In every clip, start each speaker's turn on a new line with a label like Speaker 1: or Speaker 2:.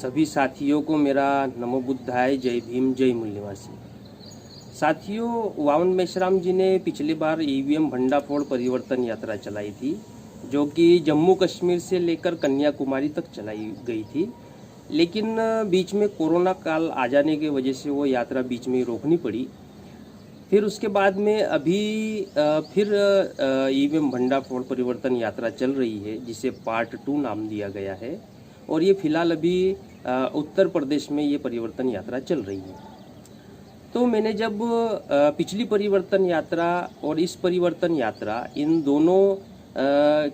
Speaker 1: सभी साथियों को मेरा नमो बुद्धाय, जय भीम, जय मूल्यवासी। साथियों, वावन मेश्राम जी ने पिछली बार ईवीएम भंडाफोड़ परिवर्तन यात्रा चलाई थी, जो कि जम्मू कश्मीर से लेकर कन्याकुमारी तक चलाई गई थी। लेकिन बीच में कोरोना काल आ जाने की वजह से वो यात्रा बीच में रोकनी पड़ी। फिर उसके बाद में अभी फिर ईवीएम भंडाफोड़ परिवर्तन यात्रा चल रही है, जिसे पार्ट 2 नाम दिया गया है। और ये फिलहाल अभी उत्तर प्रदेश में ये परिवर्तन यात्रा चल रही है। तो मैंने जब पिछली परिवर्तन यात्रा और इस परिवर्तन यात्रा, इन दोनों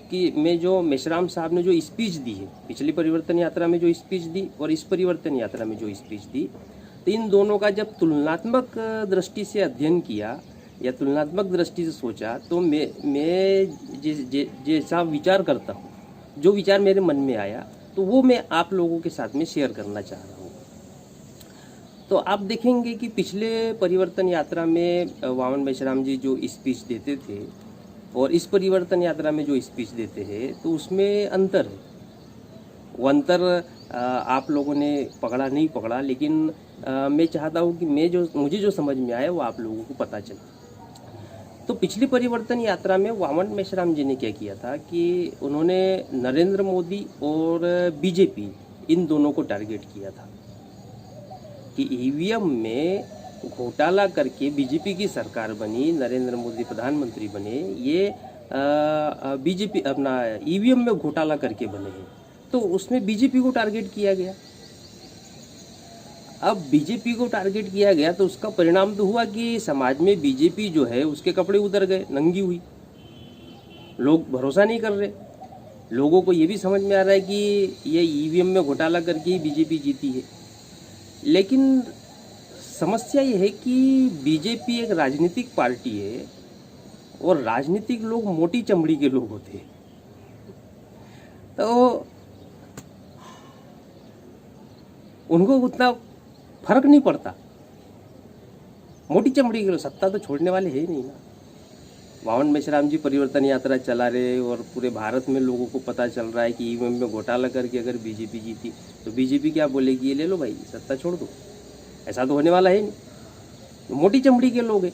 Speaker 1: की में जो मेश्राम साहब ने जो स्पीच दी है, पिछली परिवर्तन यात्रा में जो स्पीच दी और इस परिवर्तन यात्रा में जो स्पीच दी, तो इन दोनों का जब तुलनात्मक दृष्टि से अध्ययन किया या तुलनात्मक दृष्टि से सोचा, तो मैं जैसा विचार करता हूँ, जो विचार मेरे मन में आया, तो वो मैं आप लोगों के साथ में शेयर करना चाह रहा हूँ। तो आप देखेंगे कि पिछले परिवर्तन यात्रा में वावन मेश्राम जी जो स्पीच देते थे और इस परिवर्तन यात्रा में जो स्पीच देते हैं, तो उसमें अंतर है। वो अंतर आप लोगों ने पकड़ा नहीं पकड़ा, लेकिन मैं चाहता हूँ कि मुझे जो समझ में आया वो आप लोगों को पता चले। तो पिछली परिवर्तन यात्रा में वावन मेश्राम जी ने क्या किया था कि उन्होंने नरेंद्र मोदी और बीजेपी, इन दोनों को टारगेट किया था कि ईवीएम में घोटाला करके बीजेपी की सरकार बनी, नरेंद्र मोदी प्रधानमंत्री बने, ये बीजेपी अपना ईवीएम में घोटाला करके बने हैं। तो उसमें बीजेपी को टारगेट किया गया। अब बीजेपी को टारगेट किया गया तो उसका परिणाम तो हुआ कि समाज में बीजेपी जो है उसके कपड़े उतर गए, नंगी हुई। लोग भरोसा नहीं कर रहे। लोगों को ये भी समझ में आ रहा है कि ये ईवीएम में घोटाला करके ही बीजेपी जीती है। लेकिन समस्या ये है कि बीजेपी एक राजनीतिक पार्टी है और राजनीतिक लोग मोटी चमड़ी के लोग होते हैं। तो उनको उतना फर्क नहीं पड़ता। मोटी चमड़ी के लोग सत्ता तो छोड़ने वाले है ही नहीं ना। वावन मेश्राम जी परिवर्तन यात्रा चला रहे और पूरे भारत में लोगों को पता चल रहा है कि ईवीएम में घोटाला करके अगर बीजेपी जीती तो बीजेपी क्या बोलेगी, ये ले लो भाई, सत्ता छोड़ दो। ऐसा तो होने वाला है नहीं। मोटी चमड़ी के लोग हैं।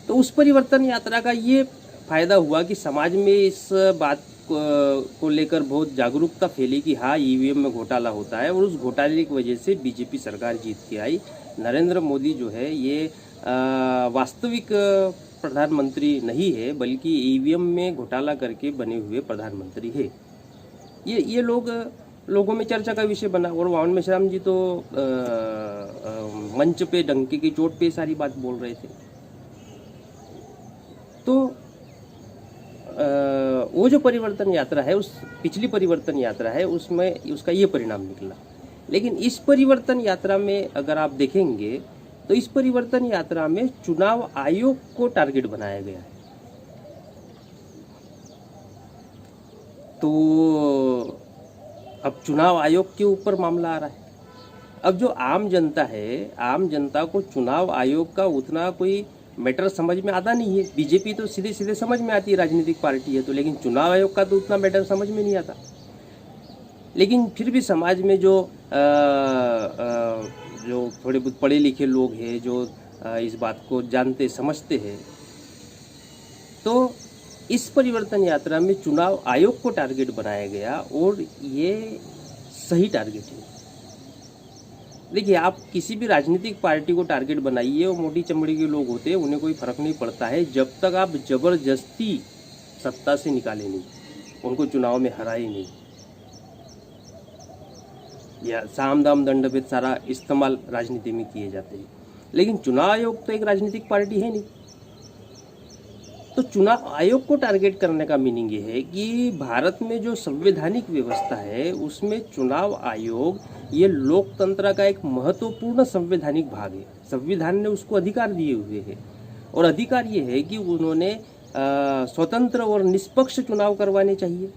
Speaker 1: तो उस परिवर्तन यात्रा का ये फायदा हुआ कि समाज में इस बात को लेकर बहुत जागरूकता फैली कि हाँ, ईवीएम में घोटाला होता है, और उस घोटाले की वजह से बीजेपी सरकार जीत के आई। नरेंद्र मोदी जो है ये वास्तविक प्रधानमंत्री नहीं है, बल्कि ईवीएम में घोटाला करके बने हुए प्रधानमंत्री है। ये लोगों में चर्चा का विषय बना। और वावन मेश्राम जी तो मंच पे डंके की चोट पे सारी बात बोल रहे थे। तो वो जो परिवर्तन यात्रा है, उस पिछली परिवर्तन यात्रा है, उसमें उसका ये परिणाम निकला। लेकिन इस परिवर्तन यात्रा में अगर आप देखेंगे तो इस परिवर्तन यात्रा में चुनाव आयोग को टारगेट बनाया गया है। तो अब चुनाव आयोग के ऊपर मामला आ रहा है। अब जो आम जनता है, आम जनता को चुनाव आयोग का उतना कोई मैटर समझ में आता नहीं है। बीजेपी तो सीधे सीधे समझ में आती है, राजनीतिक पार्टी है तो, लेकिन चुनाव आयोग का तो उतना मैटर समझ में नहीं आता। लेकिन फिर भी समाज में जो थोड़े बहुत पढ़े लिखे लोग हैं, जो इस बात को जानते समझते हैं, तो इस परिवर्तन यात्रा में चुनाव आयोग को टारगेट बनाया गया और ये सही टारगेट है। देखिए, आप किसी भी राजनीतिक पार्टी को टारगेट बनाइए, वो मोटी चमड़ी के लोग होते हैं, उन्हें कोई फर्क नहीं पड़ता है जब तक आप जबरदस्ती सत्ता से निकाले नहीं, उनको चुनाव में हराए नहीं, या साम दाम दंड भेद सारा इस्तेमाल राजनीति में किए जाते हैं। लेकिन चुनाव आयोग तो एक राजनीतिक पार्टी है नहीं। तो चुनाव आयोग को टारगेट करने का मीनिंग ये है कि भारत में जो संवैधानिक व्यवस्था है उसमें चुनाव आयोग ये लोकतंत्र का एक महत्वपूर्ण संवैधानिक भाग है। संविधान ने उसको अधिकार दिए हुए हैं, और अधिकार ये है कि उन्होंने स्वतंत्र और निष्पक्ष चुनाव करवाने चाहिए।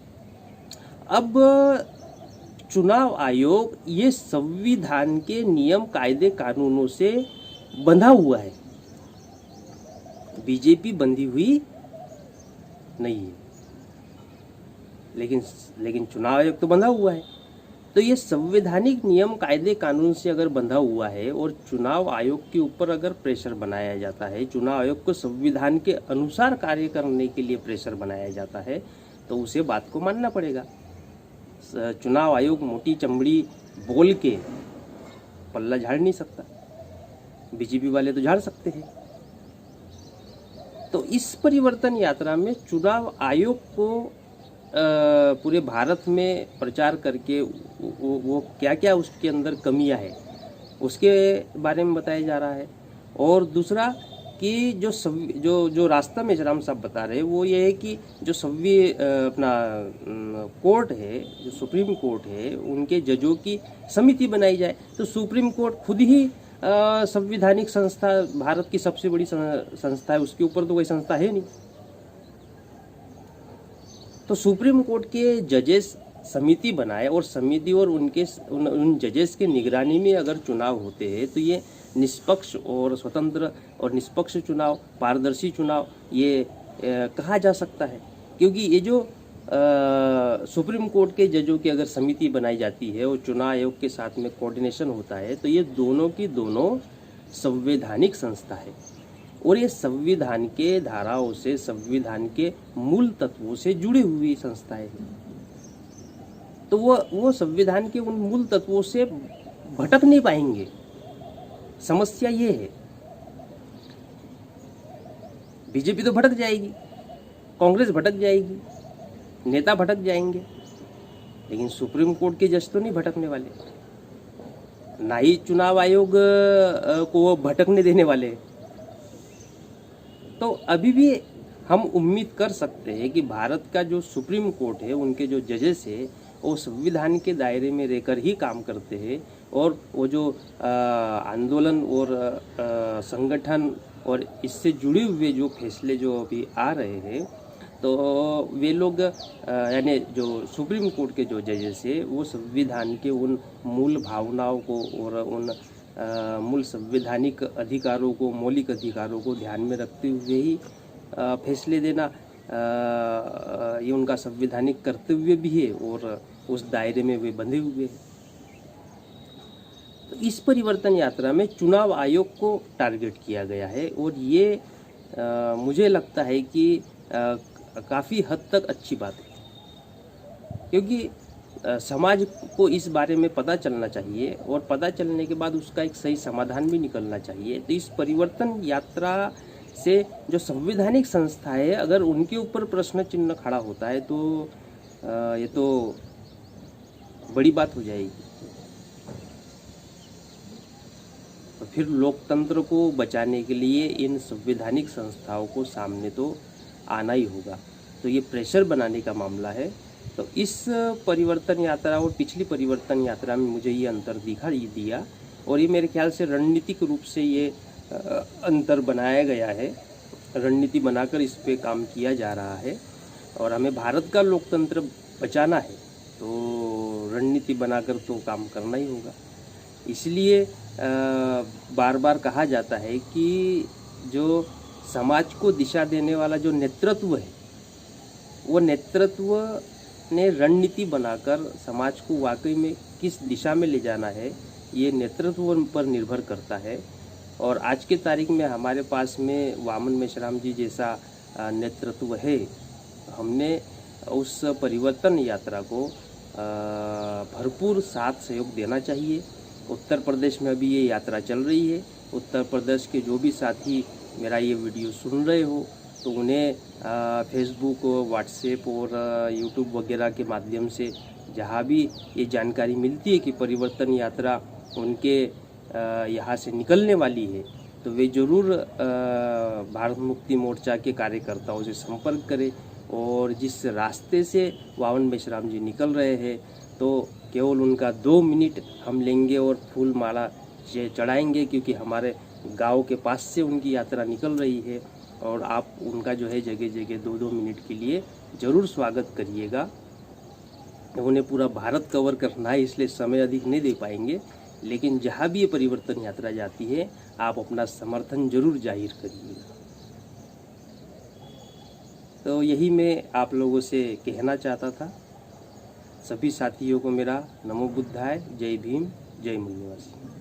Speaker 1: अब चुनाव आयोग ये संविधान के नियम कायदे कानूनों से बंधा हुआ है। बीजेपी बंधी हुई नहीं है, लेकिन चुनाव आयोग तो बंधा हुआ है। तो ये संवैधानिक नियम कायदे कानून से अगर बंधा हुआ है और चुनाव आयोग के ऊपर अगर प्रेशर बनाया जाता है, चुनाव आयोग को संविधान के अनुसार कार्य करने के लिए प्रेशर बनाया जाता है, तो उसे बात को मानना पड़ेगा। चुनाव आयोग मोटी चमड़ी बोल के पल्ला झाड़ नहीं सकता, बीजेपी वाले तो झाड़ सकते हैं। तो इस परिवर्तन यात्रा में चुनाव आयोग को पूरे भारत में प्रचार करके वो क्या क्या उसके अंदर कमियां है उसके बारे में बताया जा रहा है। और दूसरा कि जो रास्ता मेश्राम साहब बता रहे हैं वो ये है कि जो अपना कोर्ट है, जो सुप्रीम कोर्ट है, उनके जजों की समिति बनाई जाए। तो सुप्रीम कोर्ट खुद ही संवैधानिक संस्था, भारत की सबसे बड़ी संस्था है, उसके ऊपर तो कोई संस्था है नहीं। तो सुप्रीम कोर्ट के जजेस समिति बनाए और समिति और उन जजेस के निगरानी में अगर चुनाव होते हैं तो ये निष्पक्ष और स्वतंत्र और निष्पक्ष चुनाव, पारदर्शी चुनाव ये कहा जा सकता है। क्योंकि ये जो सुप्रीम कोर्ट के जजों की अगर समिति बनाई जाती है और चुनाव आयोग के साथ में कोऑर्डिनेशन होता है तो ये दोनों की दोनों संवैधानिक संस्था है और ये संविधान के धाराओं से, संविधान के मूल तत्वों से जुड़ी हुई संस्थाएं हैं। तो वो संविधान के उन मूल तत्वों से भटक नहीं पाएंगे। समस्या ये है, बीजेपी तो भटक जाएगी, कांग्रेस भटक जाएगी, नेता भटक जाएंगे, लेकिन सुप्रीम कोर्ट के जज तो नहीं भटकने वाले, ना ही चुनाव आयोग को वो भटकने देने वाले। तो अभी भी हम उम्मीद कर सकते हैं कि भारत का जो सुप्रीम कोर्ट है, उनके जो जजेस है, वो संविधान के दायरे में रहकर ही काम करते हैं और वो जो आंदोलन और संगठन और इससे जुड़े हुए जो फैसले जो अभी आ रहे हैं, तो वे लोग यानी जो सुप्रीम कोर्ट के जो जजेस है वो संविधान के उन मूल भावनाओं को और उन मूल संवैधानिक अधिकारों को, मौलिक अधिकारों को ध्यान में रखते हुए ही फैसले देना ये उनका संवैधानिक कर्तव्य भी है और उस दायरे में वे बंधे हुए हैं। तो इस परिवर्तन यात्रा में चुनाव आयोग को टारगेट किया गया है और ये मुझे लगता है कि काफ़ी हद तक अच्छी बात है, क्योंकि समाज को इस बारे में पता चलना चाहिए और पता चलने के बाद उसका एक सही समाधान भी निकलना चाहिए। तो इस परिवर्तन यात्रा से जो संवैधानिक संस्था है, अगर उनके ऊपर प्रश्न चिन्ह खड़ा होता है तो ये तो बड़ी बात हो जाएगी। तो फिर लोकतंत्र को बचाने के लिए इन संवैधानिक संस्थाओं को सामने तो आना ही होगा। तो ये प्रेशर बनाने का मामला है। तो इस परिवर्तन यात्रा और पिछली परिवर्तन यात्रा में मुझे ये अंतर दिया और ये मेरे ख्याल से रणनीतिक रूप से ये अंतर बनाया गया है, रणनीति बनाकर इस पे काम किया जा रहा है और हमें भारत का लोकतंत्र बचाना है तो रणनीति बनाकर तो काम करना ही होगा। इसलिए बार बार कहा जाता है कि जो समाज को दिशा देने वाला जो नेतृत्व है, वो नेतृत्व ने रणनीति बनाकर समाज को वाकई में किस दिशा में ले जाना है, ये नेतृत्व पर निर्भर करता है। और आज के तारीख में हमारे पास में वामन मेश्राम जी जैसा नेतृत्व है। हमने उस परिवर्तन यात्रा को भरपूर साथ सहयोग देना चाहिए। उत्तर प्रदेश में अभी ये यात्रा चल रही है। उत्तर प्रदेश के जो भी साथी मेरा ये वीडियो सुन रहे हो तो उन्हें फेसबुक, व्हाट्सएप और यूट्यूब वगैरह के माध्यम से जहाँ भी ये जानकारी मिलती है कि परिवर्तन यात्रा उनके यहाँ से निकलने वाली है तो वे ज़रूर भारत मुक्ति मोर्चा के कार्यकर्ताओं से संपर्क करें। और जिस रास्ते से वामन मेश्राम जी निकल रहे हैं तो केवल उनका 2 मिनट हम लेंगे और फूल माला चढ़ाएंगे, क्योंकि हमारे गांव के पास से उनकी यात्रा निकल रही है और आप उनका जो है जगह जगह 2-2 मिनट के लिए ज़रूर स्वागत करिएगा। उन्हें पूरा भारत कवर करना है इसलिए समय अधिक नहीं दे पाएंगे, लेकिन जहाँ भी ये परिवर्तन यात्रा जाती है आप अपना समर्थन जरूर जाहिर करिएगा। तो यही मैं आप लोगों से कहना चाहता था। सभी साथियों को मेरा नमो बुद्धाय, जय भीम, जय मूल्यवासी।